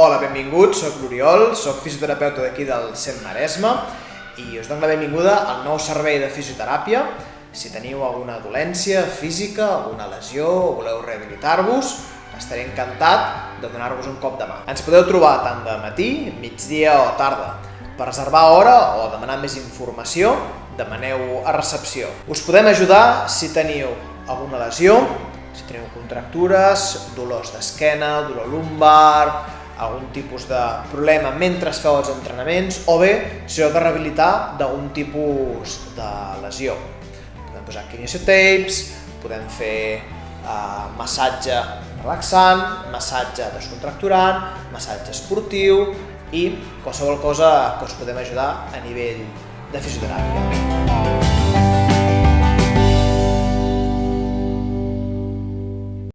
Hola, benvinguts, soc l'Oriol, soc fisioterapeuta d'aquí del CEM Maresme i us dono la benvinguda al nou servei de fisioteràpia. Si teniu alguna dolència física, alguna lesió o voleu rehabilitar-vos, estaré encantat de donar-vos un cop de mà. Ens podeu trobar tant de matí, migdia o tarda. Per reservar hora o demanar més informació, demaneu a recepció. Us podem ajudar si teniu alguna lesió, si teniu contractures, dolors d'esquena, dolor lumbar, algun tipus de problema mentre feu els entrenaments o bé si heu de rehabilitar d'algun tipus de lesió. Podem posar kinesiotapes, podem fer massatge relaxant, massatge descontracturant, massatge esportiu i qualsevol cosa que us podem ajudar a nivell de fisioteràpia.